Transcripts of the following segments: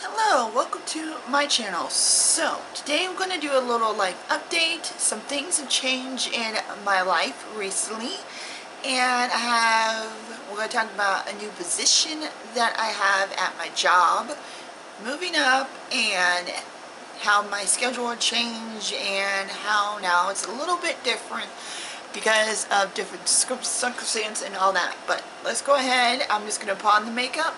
Hello, welcome to my channel. So today I'm going to do a little update. Some things have changed in my life recently, and we're going to talk about a new position that I have at my job, moving up, and how my schedule changed and how now it's a little bit different because of different circumstances and all that. But let's go ahead. I'm just going to put on the makeup.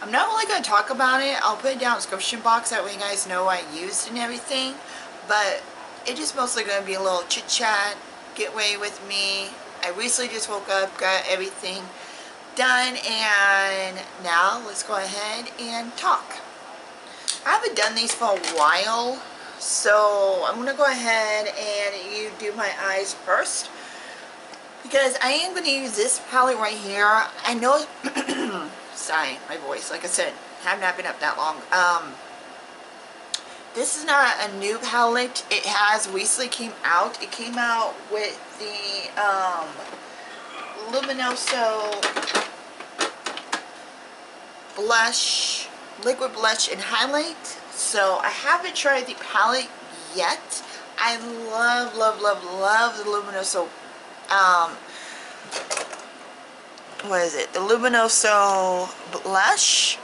I'm not really going to talk about it. I'll put it down in the description box, that way you guys know what I used and everything. But it's just mostly going to be a little chit chat, get away with me. I recently just woke up, got everything done, and now let's go ahead and talk. I haven't done these for a while, so I'm going to go ahead and you do my eyes first, because I am going to use this palette right here. I know sorry, my voice, like I said, have not been up that long. This is not a new palette. It has recently came out. It came out with the luminoso blush, liquid blush and highlight. So I haven't tried the palette yet. I love the luminoso what is it? The luminoso blush,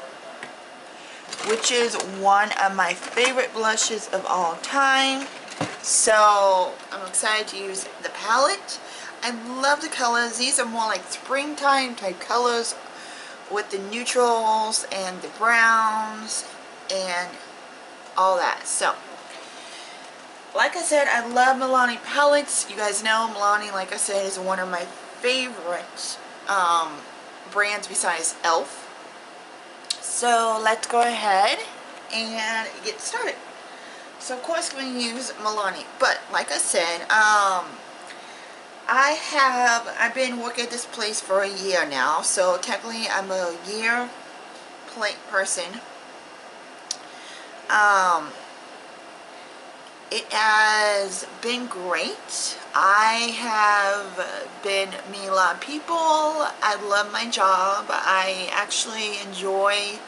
which is one of my favorite blushes of all time. So I'm excited to use the palette. I love the colors. These are more like springtime type colors with the neutrals and the browns and all that. So like I said, I love Milani palettes. You guys know Milani, like I said, is one of my favorites brands besides e.l.f. So let's go ahead and get started. So of course I'm going to use Milani, but like I said, I've been working at this place for a year now, so technically I'm a year person. It has been great. I have been meeting a lot of people. I love my job. I actually enjoy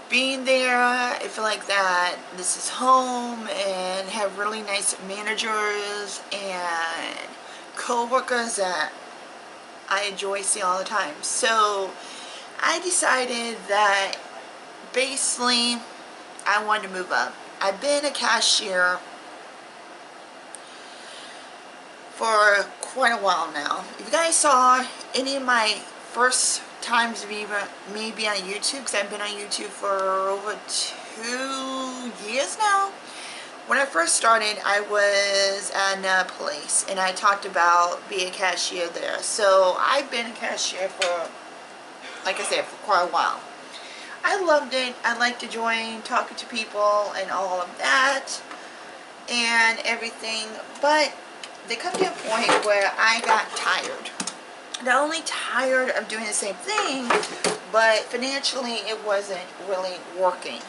being there. I feel like that this is home, and have really nice managers and co-workers that I enjoy seeing all the time. So I decided that basically I wanted to move up. I've been a cashier for quite a while now. If you guys saw any of my first times me be on YouTube, because I've been on YouTube for over 2 years now. When I first started, I was at a place and I talked about being a cashier there. So I've been a cashier for, like I said, for quite a while. I loved it. I liked to join, talking to people and all of that and everything, but there come to a point where I got tired. Not only tired of doing the same thing, but financially it wasn't really working.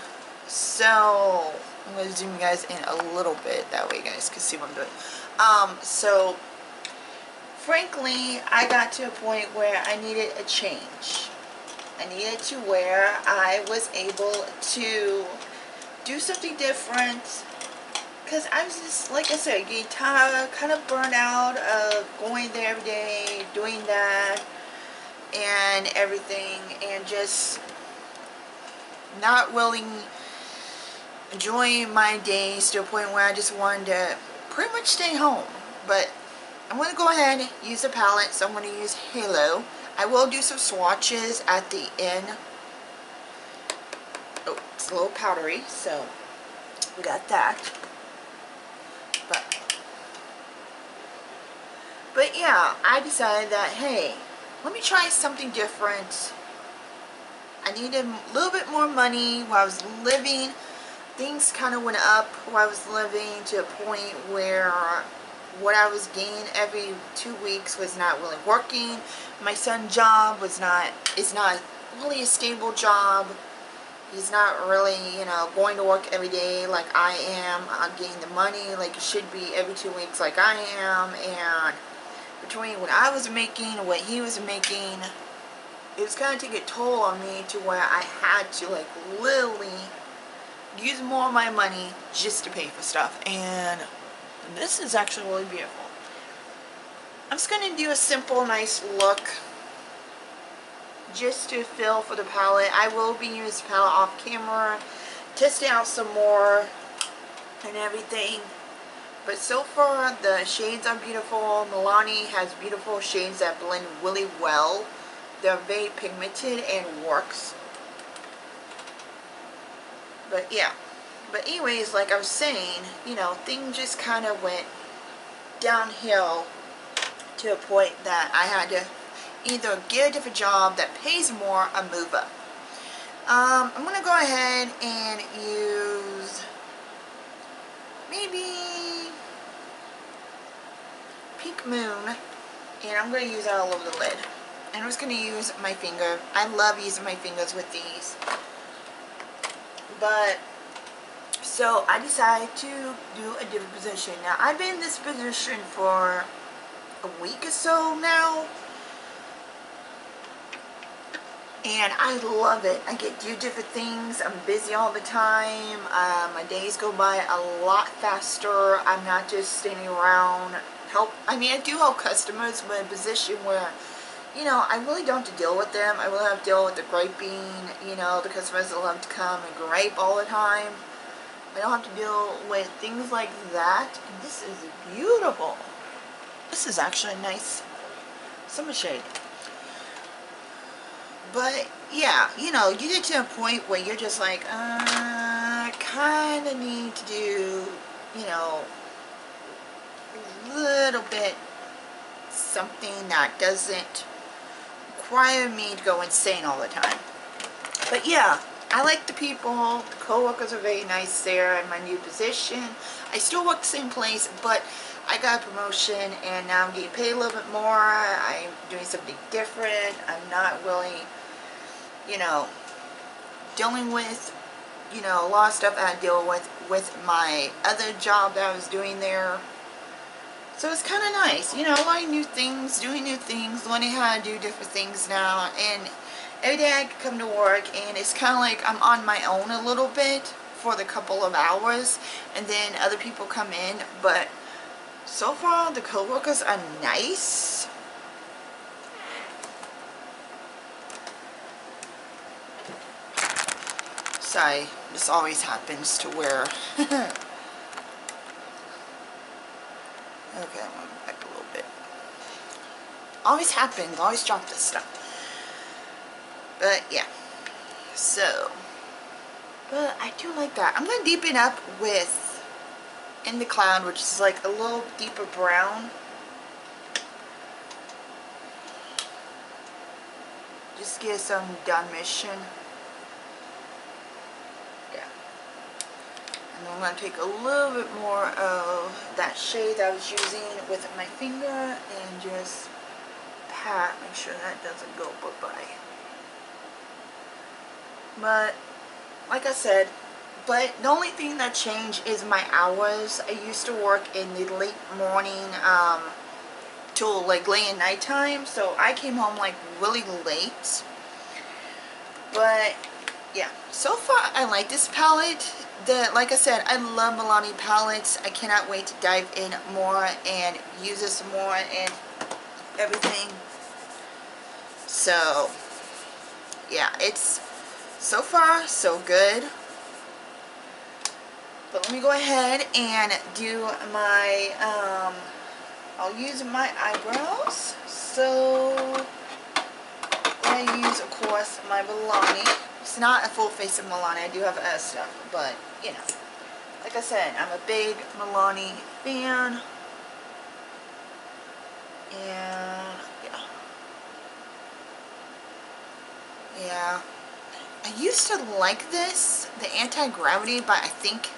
So I'm going to zoom you guys in a little bit, that way you guys can see what I'm doing. So frankly, I got to a point where I needed a change. I needed to where I was able to do something different, because I was just, like I said, getting tired, kind of burned out of going there every day, doing that and everything, and just not really enjoying my days to a point where I just wanted to pretty much stay home. But I'm going to go ahead and use the palette, so I'm going to use Halo. I will do some swatches at the end. Oh, it's a little powdery, so we got that. But yeah, I decided that, hey, let me try something different. I needed a little bit more money where I was living. Things kind of went up where I was living, to a point where what I was getting every 2 weeks was not really working. My son's job is not really a stable job. He's not really, going to work every day like I am. I'm getting the money like it should be every 2 weeks like I am. And between what I was making and what he was making, it was kind of taking a toll on me to where I had to literally use more of my money just to pay for stuff. And this is actually really beautiful. I'm just going to do a simple, nice look just to fill for the palette. I will be using this palette off camera, testing out some more and everything. But so far, the shades are beautiful. Milani has beautiful shades that blend really well. They're very pigmented and works. But yeah. But anyways, like I was saying, you know, things just kind of went downhill to a point that I had to either get a different job that pays more or move up. I'm going to go ahead and use maybe Pink Moon, and I'm going to use that all over the lid. And I'm just going to use my finger. I love using my fingers with these. But, so I decided to do a different position. Now, I've been in this position for a week or so now. And I love it. I get to do different things. I'm busy all the time. My days go by a lot faster. I'm not just standing around. I mean, I do help customers, but in a position where, you know, I really don't have to deal with them. I really have to deal with the griping. You know, the customers that love to come and gripe all the time. I don't have to deal with things like that. And this is beautiful. This is actually a nice summer shade. But yeah, you know, you get to a point where you're just like, I kind of need to do, you know, a little bit something that doesn't require me to go insane all the time. But yeah, I like the people. The co-workers are very nice there in my new position. I still work the same place, but I got a promotion and now I'm getting paid a little bit more. I'm doing something different. I'm not really, you know, dealing with, you know, a lot of stuff I deal with my other job that I was doing there. So it's kind of nice, you know, learning new things, doing new things, learning how to do different things now. And every day I come to work and it's kind of like I'm on my own a little bit for the couple of hours, and then other people come in. But so far the co-workers are nice. Sorry, this always happens to where okay, I'm going back a little bit. Always happens, always drop this stuff. But yeah, so, but I do like that. I'm going to deepen up with In the Cloud, which is like a little deeper brown. Just get some definition. Yeah. And I'm going to take a little bit more of that shade I was using with my finger and just pat, make sure that doesn't go bye-bye. But, like I said, but the only thing that changed is my hours. I used to work in the late morning till like late at nighttime, so I came home like really late. But yeah, so far I like this palette. Like I said, I love Milani palettes. I cannot wait to dive in more and use this more and everything. So yeah, it's so far so good. But let me go ahead and do my I'll use my eyebrows. So I use, of course, my Milani. It's not a full face of Milani. I do have other stuff, but you know, like I said, I'm a big Milani fan. And yeah, I used to like this, the anti-gravity, but I think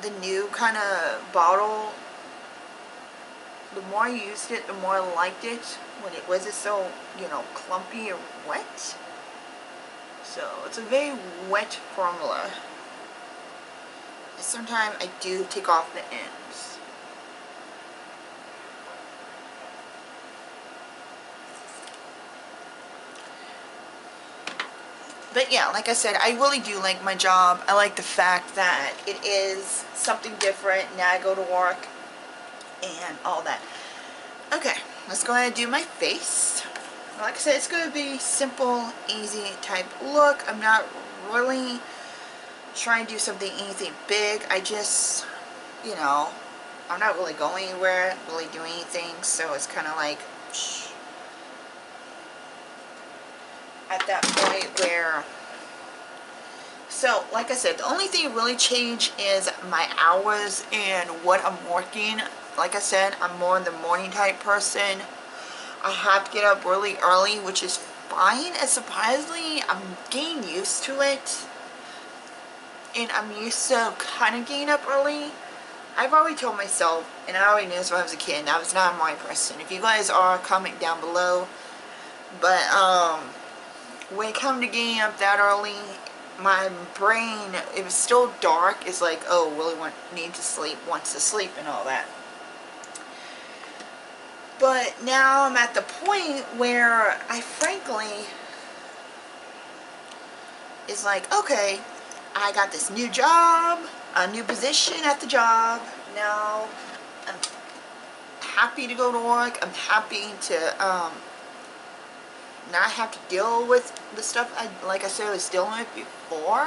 the new kind of bottle, the more I used it, the more I liked it when it wasn't so, you know, clumpy or wet. So it's a very wet formula. And sometimes I do take off the ends. But yeah, like I said, I really do like my job. I like the fact that it is something different. Now I go to work and all that. Okay, let's go ahead and do my face. Like I said, it's going to be simple, easy type look. I'm not really trying to do something, anything big. I just, you know, I'm not really going anywhere, really doing anything. So it's kind of like, at that point where, so like I said, the only thing really changed is my hours and what I'm working. Like I said, I'm more the morning type person. I have to get up really early, which is fine, and surprisingly I'm getting used to it, and I'm used to kind of getting up early. I've already told myself, and I already knew this when I was a kid, and I was not a morning person. If you guys are, comment down below. But when it comes to getting up that early, my brain, if it's still dark, is like, oh, really need to sleep, wants to sleep and all that. But now I'm at the point where I frankly is like, okay, I got this new job, a new position at the job. Now I'm happy to go to work. I'm happy to not have to deal with the stuff like I said I was dealing with before.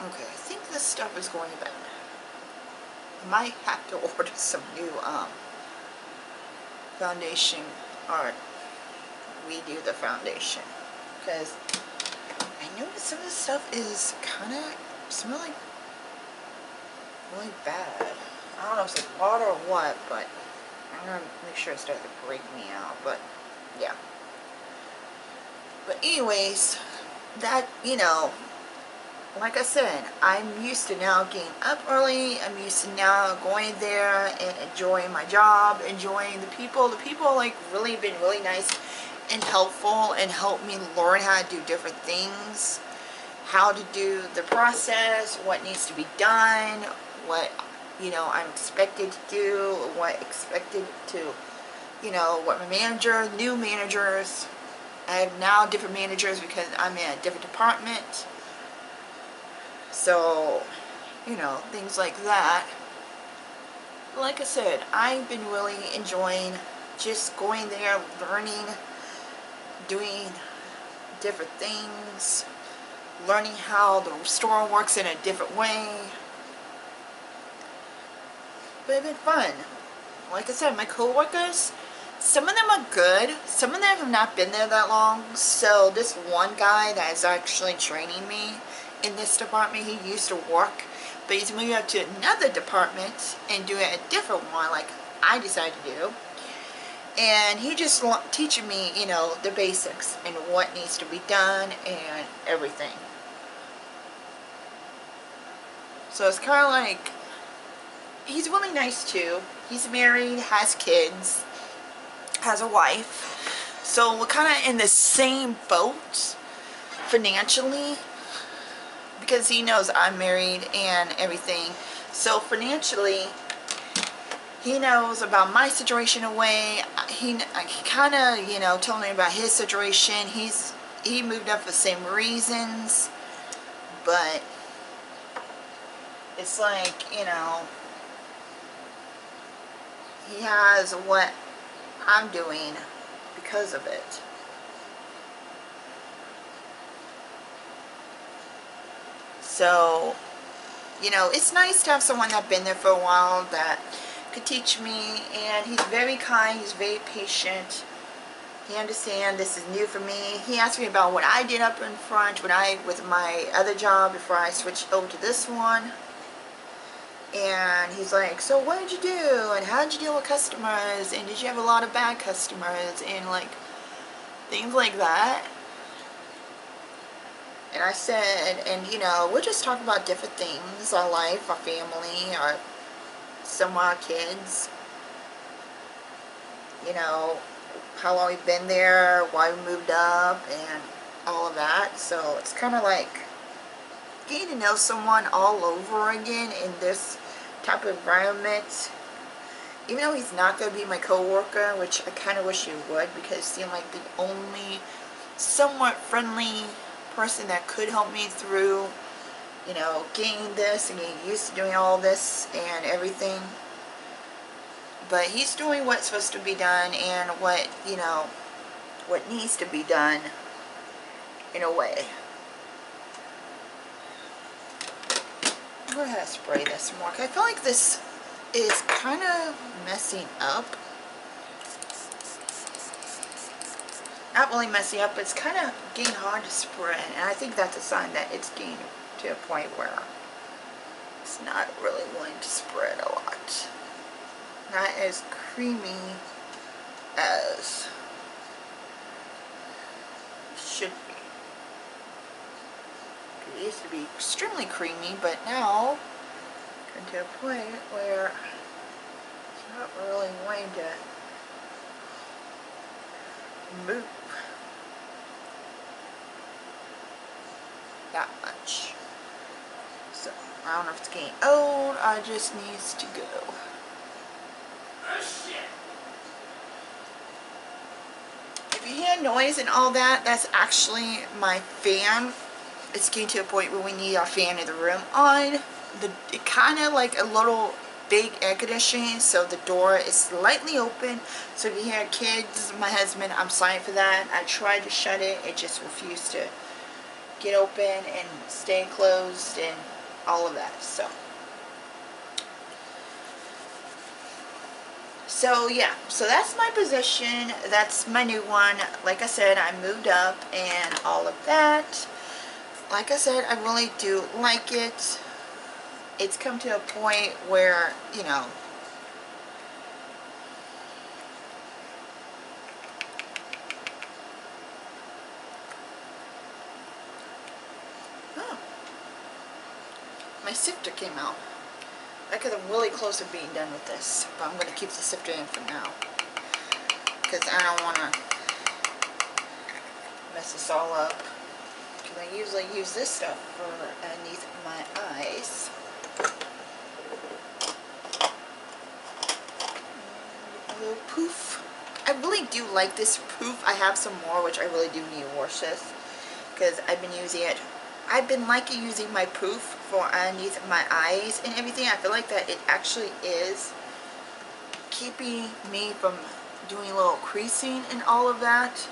Okay, I think this stuff is going to bed. I might have to order some new foundation, or redo the foundation, because I noticed some of this stuff is kind of smelling really bad. I don't know if it's water or what, but I'm gonna make sure it starts to break me out. But yeah. But anyways, that, you know, like I said, I'm used to now getting up early. I'm used to now going there and enjoying my job, enjoying the people. The people like really been really nice and helpful and helped me learn how to do different things, how to do the process, what needs to be done, what, you know, I'm expected to do, what expected to, you know, what my manager, new managers. I have now different managers because I'm in a different department. So, you know, things like that. Like I said, I've been really enjoying just going there, learning, doing different things, learning how the store works in a different way. But it's been fun. Like I said, my co-workers, some of them are good. Some of them have not been there that long. So this one guy that is actually training me in this department, he used to work, but he's moving up to another department and doing a different one like I decided to do. And he just teaching me, you know, the basics and what needs to be done and everything. So it's kind of like, he's really nice too. He's married, has kids, has a wife. So we're kind of in the same boat financially, because he knows I'm married and everything. So financially, he knows about my situation away. He kind of, you know, told me about his situation. He moved up for the same reasons, but it's like, you know, he has what I'm doing because of it. So, you know, it's nice to have someone that's been there for a while that could teach me, and he's very kind, he's very patient. He understands this is new for me. He asked me about what I did up in front with my other job before I switched over to this one. And he's like, so what did you do? And how did you deal with customers? And did you have a lot of bad customers? And like, things like that. And I said, and you know, we'll just talk about different things, our life, our family, some of our kids. You know, how long we've been there, why we moved up, and all of that. So it's kind of like getting to know someone all over again in this type of environment. Even though he's not going to be my co-worker, which I kind of wish he would, because it seemed like the only somewhat friendly person that could help me through, you know, getting this and getting used to doing all this and everything. But he's doing what's supposed to be done and what, you know, what needs to be done in a way. I'm going to spray this more because I feel like this is kind of messing up. Not really messing up, but it's kind of getting hard to spread. And I think that's a sign that it's getting to a point where it's not really wanting to spread a lot. Not as creamy as it should be. It used to be extremely creamy, but now come to a point where it's not really wanting to move that much. So I don't know if it's getting old or it just needs to go. If you hear noise and all that, that's actually my fan. It's getting to a point where we need our fan in the room on. It kind of like a little big air conditioning, so the door is slightly open. So if you hear kids, my husband, I'm sorry for that. I tried to shut it, it just refused to get open and stay closed and all of that. So yeah, so that's my position. That's my new one. Like I said, I moved up and all of that. Like I said, I really do like it. It's come to a point where, you know, oh, my sifter came out. Because I'm really close to being done with this, but I'm going to keep the sifter in for now because I don't want to mess this all up. Because I usually use this stuff for underneath my eyes. And a little poof. I really do like this poof. I have some more, which I really do need to wash this because I've been using it. I've been liking using my poof for underneath my eyes and everything. I feel like that it actually is keeping me from doing a little creasing and all of that.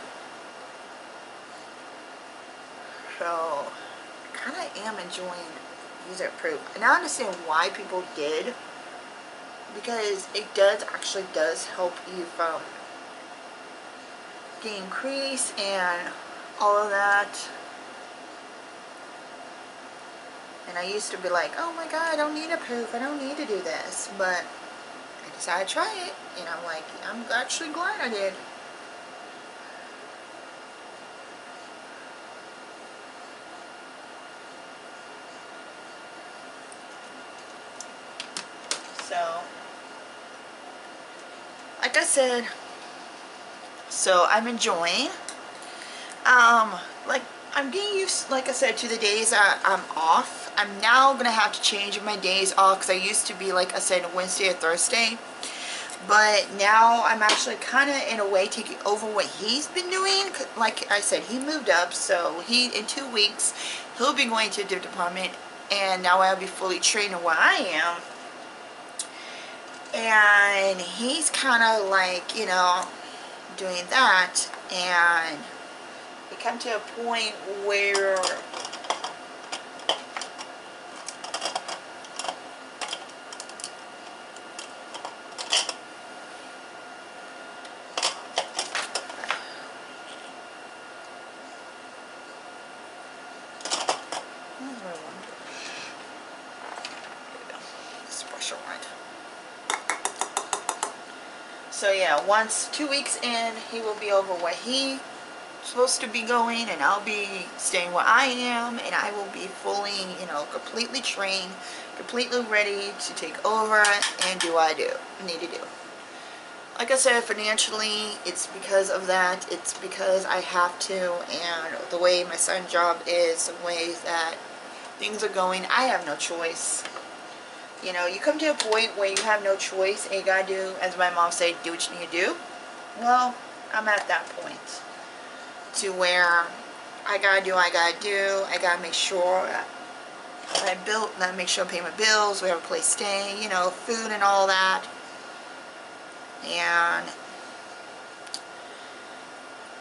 So I kind of am enjoying using poof. And I understand why people did, because it actually does help you from getting crease and all of that. And I used to be like, oh my god, I don't need a poof, I don't need to do this. But I decided to try it, and I'm like, I'm actually glad I did. So, like I said, so I'm enjoying. Like, I'm getting used, like I said, to the days I'm off. I'm now going to have to change my days off because I used to be, like I said, Wednesday or Thursday. But now I'm actually kind of, in a way, taking over what he's been doing. Like I said, he moved up, so in 2 weeks, he'll be going to a different department. And now I'll be fully trained in what I am. And he's kind of like, you know, doing that. And it come to a point where this brush around. So yeah, once 2 weeks in, he will be over where he's supposed to be going, and I'll be staying where I am, and I will be fully, you know, completely trained, completely ready to take over and do what I need to do. Like I said, financially, it's because of that. It's because I have to, and the way my son's job is, the way that things are going, I have no choice. You know, you come to a point where you have no choice and you gotta do, as my mom said, do what you need to do. Well, I'm at that point. to where I gotta make sure that I make sure I pay my bills, we have a place to stay, you know, food and all that. And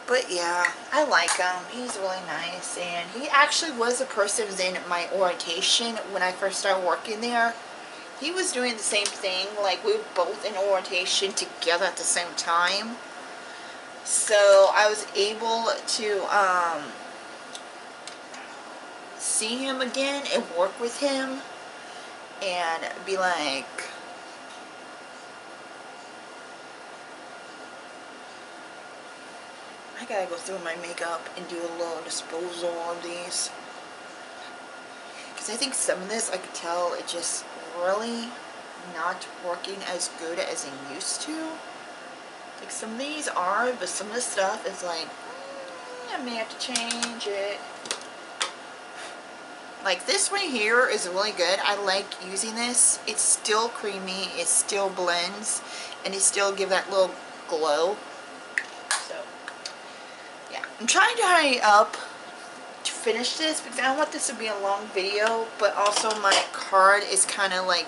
but yeah, I like him. He's really nice, and he actually was a person who was in my orientation when I first started working there. He was doing the same thing, like we were both in orientation together at the same time. So I was able to see him again and work with him and be like, I gotta go through my makeup and do a little disposal of these, because I think some of this I could tell it just really not working as good as it used to. Like some of these are, but some of the stuff is like, I may have to change it. Like this right here is really good. I like using this. It's still creamy, it still blends, and it still give that little glow. So yeah, I'm trying to hurry up to finish this because I don't want this to be a long video, but also my card is kind of like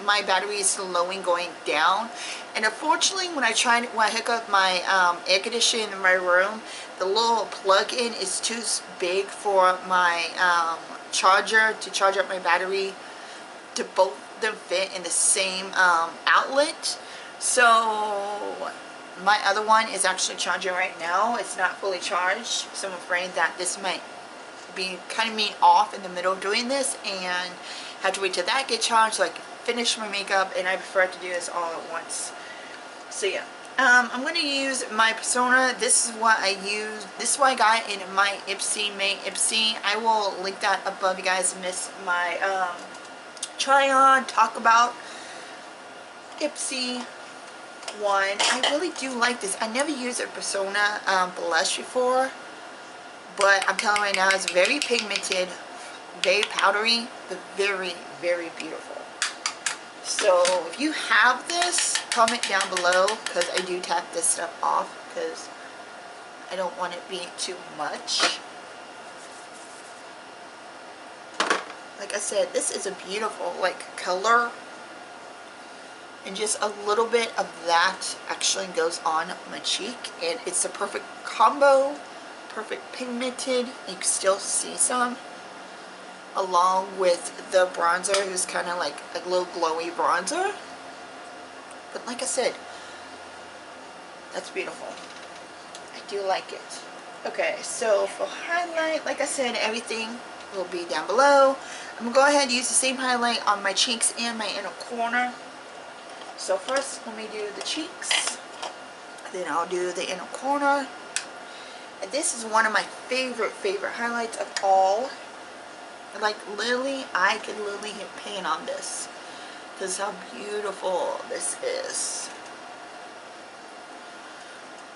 my battery is slowing going down. And unfortunately, when I hook up my air conditioning in my room, the little plug-in is too big for my charger to charge up my battery to both them fit in the same outlet. So my other one is actually charging right now. It's not fully charged, so I'm afraid that this might be cutting me off in the middle of doing this and have to wait till that get charged so I can finish my makeup, and I prefer to do this all at once. So yeah, I'm going to use my Persona. This is what I use. This is what I got in my Ipsy May Ipsy. I will link that above. You guys missed my try on, talk about Ipsy one. I really do like this. I never used a Persona blush before, but I'm telling you right now, it's very pigmented, very powdery, but very, very beautiful. So if you have this, comment down below, because I do tap this stuff off because I don't want it being too much. Like I said, this is a beautiful like color, and just a little bit of that actually goes on my cheek, and it's a perfect combo, perfect pigmented. You can still see some, along with the bronzer, who's kind of like a little glowy bronzer. But like I said, that's beautiful. I do like it. Okay, so for highlight, like I said, everything will be down below. I'm gonna go ahead and use the same highlight on my cheeks and my inner corner. So first, let me do the cheeks, then I'll do the inner corner. And this is one of my favorite highlights of all. Like literally, I could literally hit paint on this because how beautiful this is.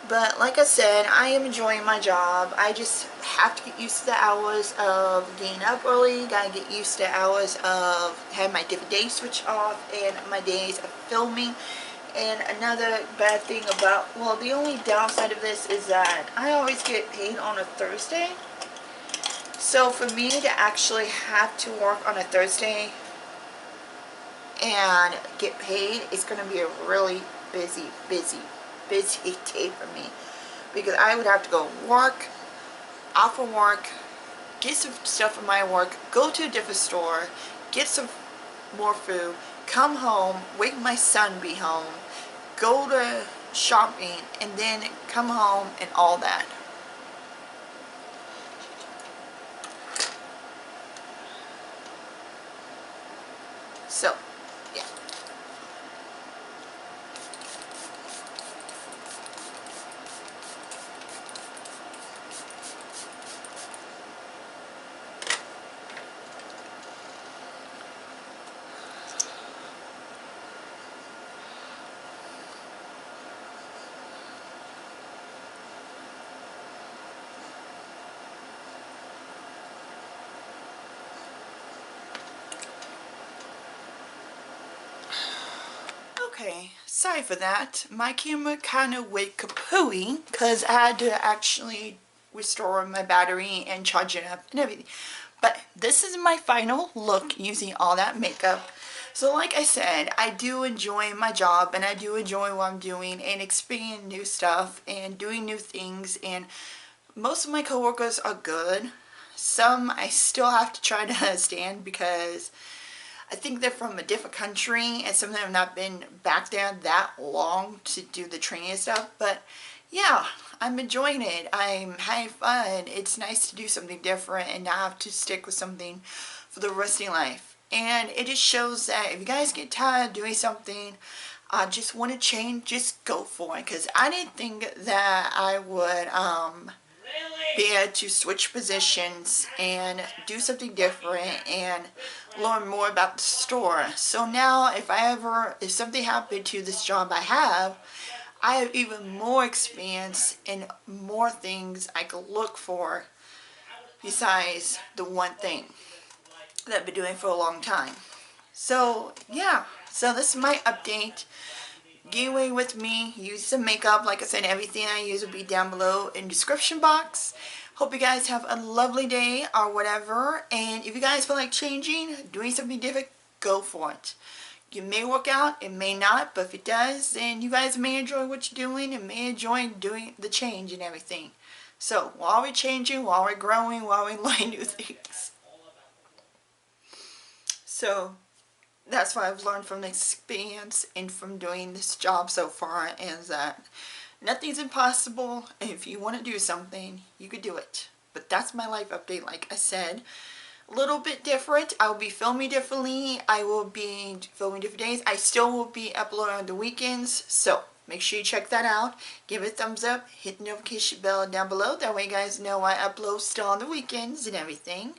But like I said, I am enjoying my job. I just have to get used to the hours of getting up early. Gotta get used to hours of having my different days switch off and my days of filming. And another bad thing about, well, the only downside of this is that I always get paid on a Thursday. So for me to actually have to work on a Thursday and get paid, it's going to be a really busy day for me, because I would have to go work, off of work, get some stuff from my work, go to a different store, get some more food, come home, wait my son be home, go to shopping, and then come home and all that. So, yeah. Okay, sorry for that. My camera kind of went kapooey because I had to actually restore my battery and charge it up and everything. But this is my final look using all that makeup. So like I said, I do enjoy my job and I do enjoy what I'm doing and experiencing new stuff and doing new things, and most of my coworkers are good. Some I still have to try to understand because I think they're from a different country and some of them have not been back there that long to do the training and stuff. But yeah, I'm enjoying it. I'm having fun. It's nice to do something different and not have to stick with something for the rest of your life. And it just shows that if you guys get tired of doing something, just want to change, just go for it. Because I didn't think that I would be able to switch positions and do something different and learn more about the store. So now if something happened to this job I have even more experience and more things I could look for besides the one thing that I've been doing for a long time. So yeah, so this is my update. Get away with me, use some makeup. Like I said, everything I use will be down below in the description box. Hope you guys have a lovely day or whatever. And if you guys feel like changing, doing something different, go for it. It may work out, it may not, but if it does, then you guys may enjoy what you're doing and may enjoy doing the change and everything. So while we're changing, while we're growing, while we're learning new things. So that's what I've learned from the experience and from doing this job so far, is that nothing's impossible, and if you want to do something, you could do it. But that's my life update. Like I said, a little bit different. I will be filming differently. I will be filming different days. I still will be uploading on the weekends, so make sure you check that out. Give it a thumbs up, hit the notification bell down below, that way you guys know I upload still on the weekends and everything.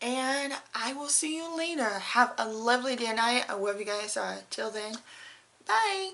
And I will see you later. Have a lovely day and night, wherever you guys are. Till then, bye.